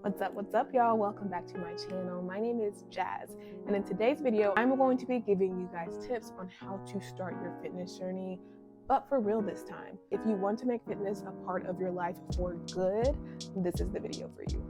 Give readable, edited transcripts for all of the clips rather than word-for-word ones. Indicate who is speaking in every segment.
Speaker 1: What's up, y'all? Welcome back to my channel. My name is Jazz, and in today's video, I'm going to be giving you guys tips on how to start your fitness journey, but for real this time. If you want to make fitness a part of your life for good, this is the video for you.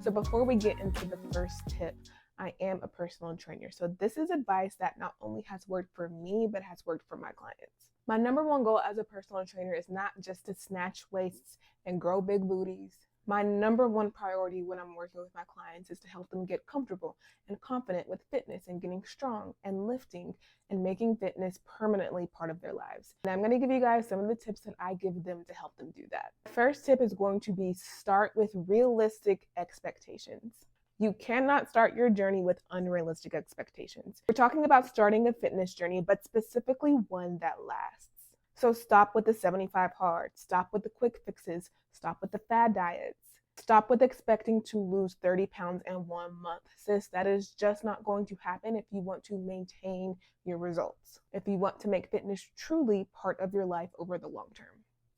Speaker 1: So before we get into the first tip, I am a personal trainer. So this is advice that not only has worked for me, but has worked for my clients. My number one goal as a personal trainer is not just to snatch waists and grow big booties. My number one priority when I'm working with my clients is to help them get comfortable and confident with fitness and getting strong and lifting and making fitness permanently part of their lives. And I'm going to give you guys some of the tips that I give them to help them do that. The first tip is going to be start with realistic expectations. You cannot start your journey with unrealistic expectations. We're talking about starting a fitness journey, but specifically one that lasts. So stop with the 75 hard, stop with the quick fixes, stop with the fad diets, stop with expecting to lose 30 pounds in 1 month. Sis, that is just not going to happen if you want to maintain your results, if you want to make fitness truly part of your life over the long term.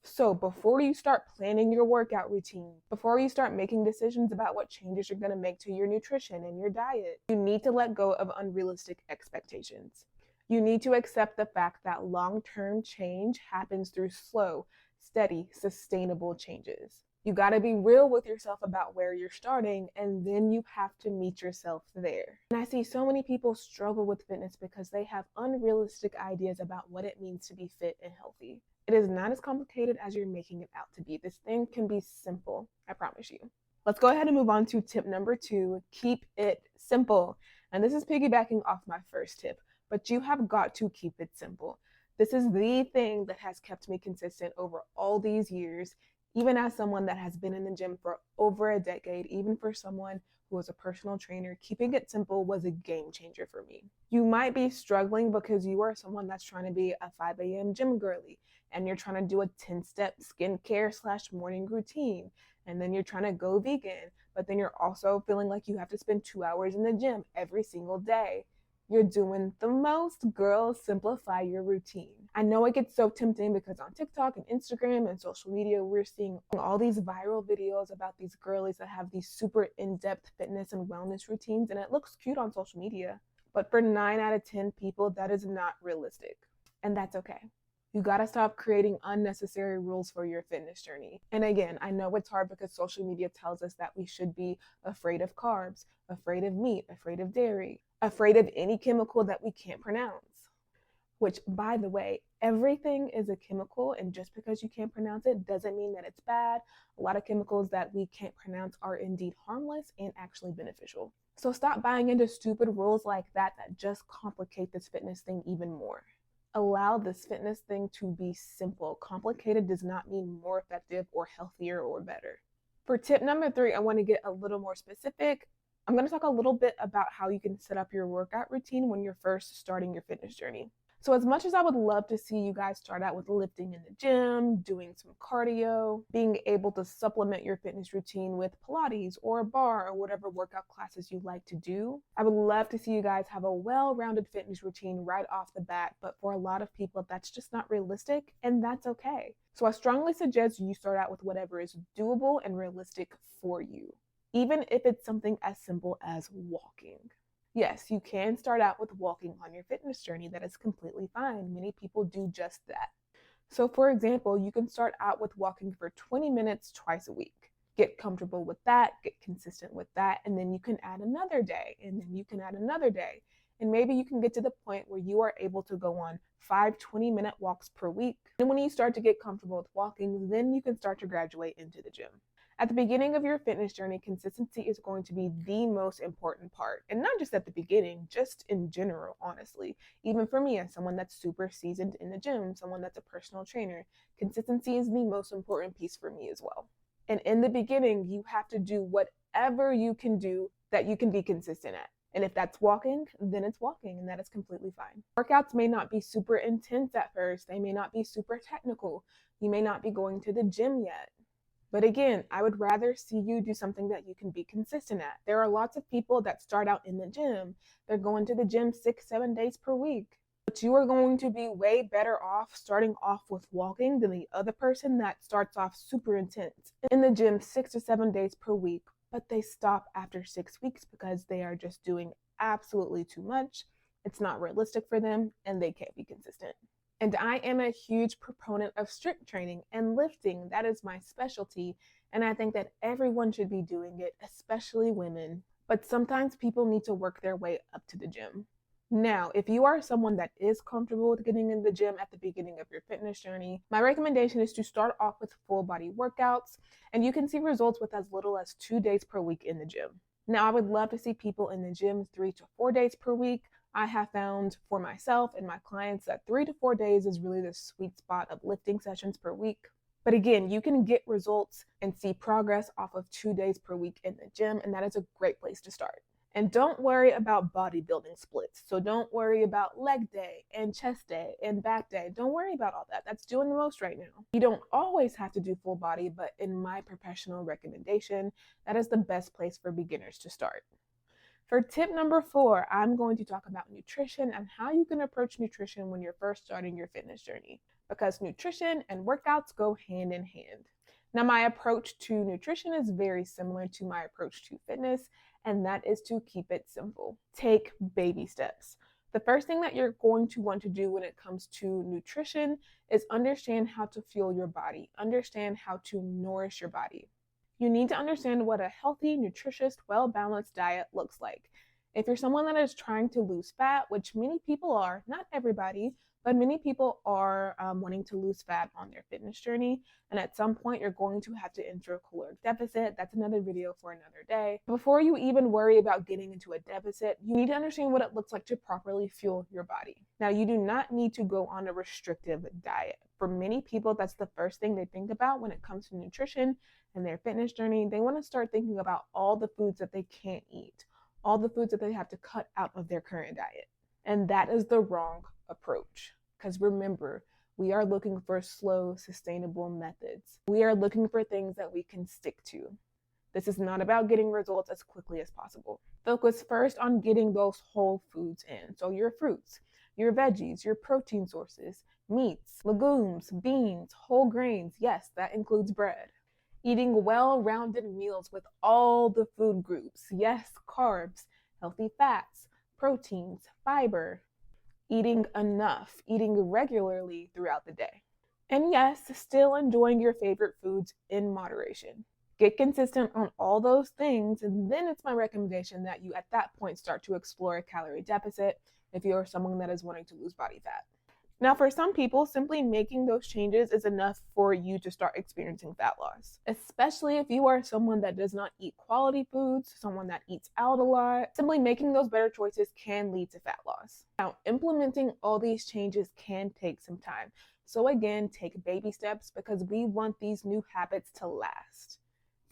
Speaker 1: So before you start planning your workout routine, before you start making decisions about what changes you're going to make to your nutrition and your diet, you need to let go of unrealistic expectations. You need to accept the fact that long-term change happens through slow, steady, sustainable changes. You got to be real with yourself about where you're starting, and then you have to meet yourself there. And I see so many people struggle with fitness because they have unrealistic ideas about what it means to be fit and healthy. It is not as complicated as you're making it out to be. This thing can be simple, I promise you. Let's go ahead and move on to tip number 2, keep it simple. And this is piggybacking off my first tip, but you have got to keep it simple. This is the thing that has kept me consistent over all these years, even as someone that has been in the gym for over a decade, even for someone who was a personal trainer, keeping it simple was a game changer for me. You might be struggling because you are someone that's trying to be a 5 a.m. gym girly, and you're trying to do a 10-step skincare / morning routine, and then you're trying to go vegan, but then you're also feeling like you have to spend 2 hours in the gym every single day. You're doing the most, girl. Simplify your routine. I know it gets so tempting because on TikTok and Instagram and social media, we're seeing all these viral videos about these girlies that have these super in-depth fitness and wellness routines, and it looks cute on social media. But for 9 out of 10 people, that is not realistic, and that's okay. You gotta stop creating unnecessary rules for your fitness journey. And again, I know it's hard because social media tells us that we should be afraid of carbs, afraid of meat, afraid of dairy, afraid of any chemical that we can't pronounce. Which, by the way, everything is a chemical, and just because you can't pronounce it doesn't mean that it's bad. A lot of chemicals that we can't pronounce are indeed harmless and actually beneficial. So stop buying into stupid rules like that just complicate this fitness thing even more. Allow this fitness thing to be simple. Complicated does not mean more effective or healthier or better. For tip number 3, I want to get a little more specific. I'm going to talk a little bit about how you can set up your workout routine when you're first starting your fitness journey. So as much as I would love to see you guys start out with lifting in the gym, doing some cardio, being able to supplement your fitness routine with Pilates or a bar or whatever workout classes you like to do, I would love to see you guys have a well-rounded fitness routine right off the bat, but for a lot of people, that's just not realistic, and that's okay. So I strongly suggest you start out with whatever is doable and realistic for you, even if it's something as simple as walking. Yes, you can start out with walking on your fitness journey. That is completely fine. Many people do just that. So for example, you can start out with walking for 20 minutes twice a week. Get comfortable with that, get consistent with that, and then you can add another day, and then you can add another day. And maybe you can get to the point where you are able to go on 5 20-minute walks per week. And when you start to get comfortable with walking, then you can start to graduate into the gym. At the beginning of your fitness journey, consistency is going to be the most important part. And not just at the beginning, just in general, honestly. Even for me, as someone that's super seasoned in the gym, someone that's a personal trainer, consistency is the most important piece for me as well. And in the beginning, you have to do whatever you can do that you can be consistent at. And if that's walking, then it's walking, and that is completely fine. Workouts may not be super intense at first. They may not be super technical. You may not be going to the gym yet. But again, I would rather see you do something that you can be consistent at. There are lots of people that start out in the gym. They're going to the gym 6-7 days per week. But you are going to be way better off starting off with walking than the other person that starts off super intense in the gym 6 to 7 days per week, but they stop after 6 weeks because they are just doing absolutely too much. It's not realistic for them and they can't be consistent. And I am a huge proponent of strength training and lifting. That is my specialty. And I think that everyone should be doing it, especially women. But sometimes people need to work their way up to the gym. Now, if you are someone that is comfortable with getting in the gym at the beginning of your fitness journey, my recommendation is to start off with full body workouts, and you can see results with as little as 2 days per week in the gym. Now, I would love to see people in the gym 3 to 4 days per week. I have found for myself and my clients that 3 to 4 days is really the sweet spot of lifting sessions per week. But again, you can get results and see progress off of 2 days per week in the gym, and that is a great place to start. And don't worry about bodybuilding splits. So don't worry about leg day and chest day and back day. Don't worry about all that. That's doing the most right now. You don't always have to do full body, but in my professional recommendation, that is the best place for beginners to start. For tip number 4, I'm going to talk about nutrition and how you can approach nutrition when you're first starting your fitness journey, because nutrition and workouts go hand in hand. Now, my approach to nutrition is very similar to my approach to fitness, and that is to keep it simple. Take baby steps. The first thing that you're going to want to do when it comes to nutrition is understand how to fuel your body, understand how to nourish your body. You need to understand what a healthy, nutritious, well-balanced diet looks like. If you're someone that is trying to lose fat, which many people are, not everybody, but many people are wanting to lose fat on their fitness journey. And at some point, you're going to have to enter a caloric deficit. That's another video for another day. Before you even worry about getting into a deficit, you need to understand what it looks like to properly fuel your body. Now, you do not need to go on a restrictive diet. For many people, that's the first thing they think about when it comes to nutrition and their fitness journey. They want to start thinking about all the foods that they can't eat, all the foods that they have to cut out of their current diet. And that is the wrong approach. Because remember, we are looking for slow, sustainable methods. We are looking for things that we can stick to. This is not about getting results as quickly as possible. Focus first on getting those whole foods in. So your fruits, your veggies, your protein sources, meats, legumes, beans, whole grains. Yes, that includes bread. Eating well-rounded meals with all the food groups. Yes, carbs, healthy fats, proteins, fiber. Eating enough, eating regularly throughout the day. And yes, still enjoying your favorite foods in moderation. Get consistent on all those things, and then it's my recommendation that you at that point start to explore a calorie deficit if you're someone that is wanting to lose body fat. Now, for some people, simply making those changes is enough for you to start experiencing fat loss, especially if you are someone that does not eat quality foods, someone that eats out a lot. Simply making those better choices can lead to fat loss. Now, implementing all these changes can take some time. So again, take baby steps because we want these new habits to last.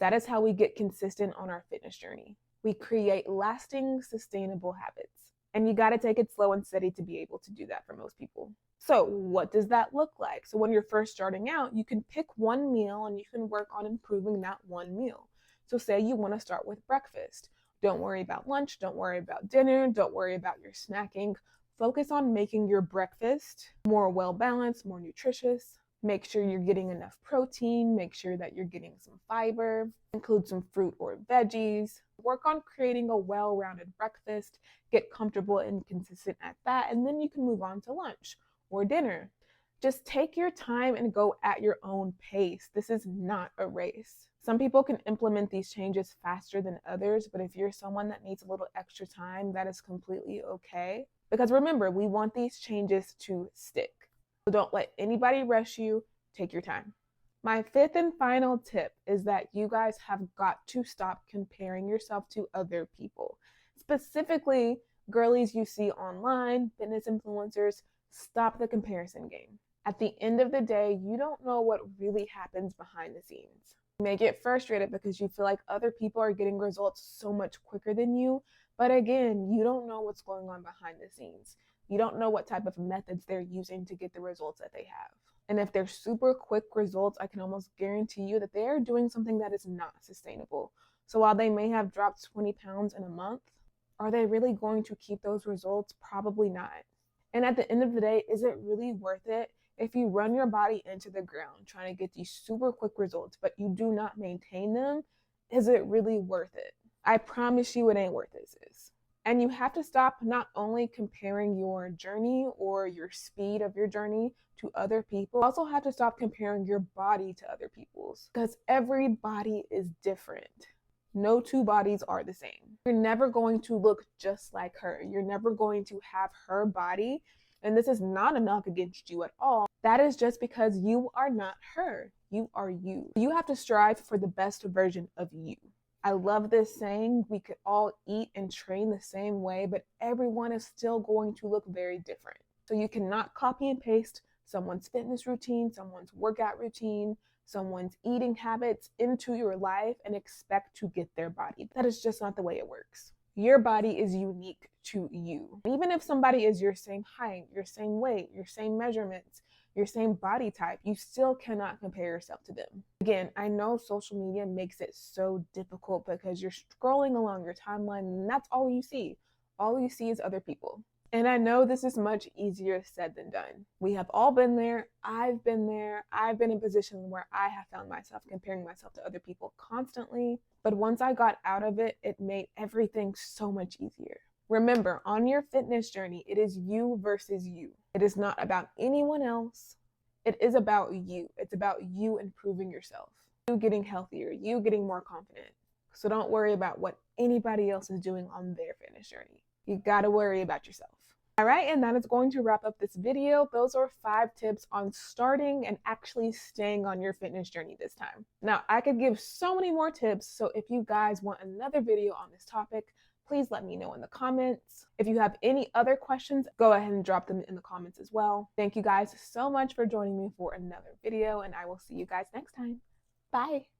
Speaker 1: That is how we get consistent on our fitness journey. We create lasting, sustainable habits. And you got to take it slow and steady to be able to do that for most people. So what does that look like? So when you're first starting out, you can pick one meal and you can work on improving that one meal. So say you want to start with breakfast. Don't worry about lunch. Don't worry about dinner. Don't worry about your snacking. Focus on making your breakfast more well-balanced, more nutritious. Make sure you're getting enough protein. Make sure that you're getting some fiber. Include some fruit or veggies. Work on creating a well-rounded breakfast. Get comfortable and consistent at that. And then you can move on to lunch or dinner. Just take your time and go at your own pace. This is not a race. Some people can implement these changes faster than others, but if you're someone that needs a little extra time, that is completely okay. Because remember, we want these changes to stick. So don't let anybody rush you. Take your time. My 5th and final tip is that you guys have got to stop comparing yourself to other people. Specifically, girlies you see online, fitness influencers. Stop the comparison game. At the end of the day, you don't know what really happens behind the scenes. You may get frustrated because you feel like other people are getting results so much quicker than you, but again, you don't know what's going on behind the scenes. You don't know what type of methods they're using to get the results that they have. And if they're super quick results, I can almost guarantee you that they are doing something that is not sustainable. So while they may have dropped 20 pounds in a month, are they really going to keep those results? Probably not. And at the end of the day, is it really worth it if you run your body into the ground trying to get these super quick results, but you do not maintain them? Is it really worth it? I promise you it ain't worth it, sis. And you have to stop not only comparing your journey or your speed of your journey to other people, you also have to stop comparing your body to other people's, because every body is different. No two bodies are the same. You're never going to look just like her. You're never going to have her body. And this is not a knock against you at all. That is just because you are not her. You are you. You have to strive for the best version of you. I love this saying. We could all eat and train the same way, but everyone is still going to look very different. So you cannot copy and paste someone's fitness routine, someone's workout routine, someone's eating habits into your life and expect to get their body. That is just not the way it works. Your body is unique to you. Even if somebody is your same height, your same weight, your same measurements, your same body type, you still cannot compare yourself to them. Again, I know social media makes it so difficult because you're scrolling along your timeline and that's all you see. All you see is other people. And I know this is much easier said than done. We have all been there. I've been there. I've been in a position where I have found myself comparing myself to other people constantly. But once I got out of it, it made everything so much easier. Remember, on your fitness journey, it is you versus you. It is not about anyone else. It is about you. It's about you improving yourself, you getting healthier, you getting more confident. So don't worry about what anybody else is doing on their fitness journey. You gotta worry about yourself. All right, and that is going to wrap up this video. Those are 5 tips on starting and actually staying on your fitness journey this time. Now, I could give so many more tips, so if you guys want another video on this topic, please let me know in the comments. If you have any other questions, go ahead and drop them in the comments as well. Thank you guys so much for joining me for another video, and I will see you guys next time. Bye.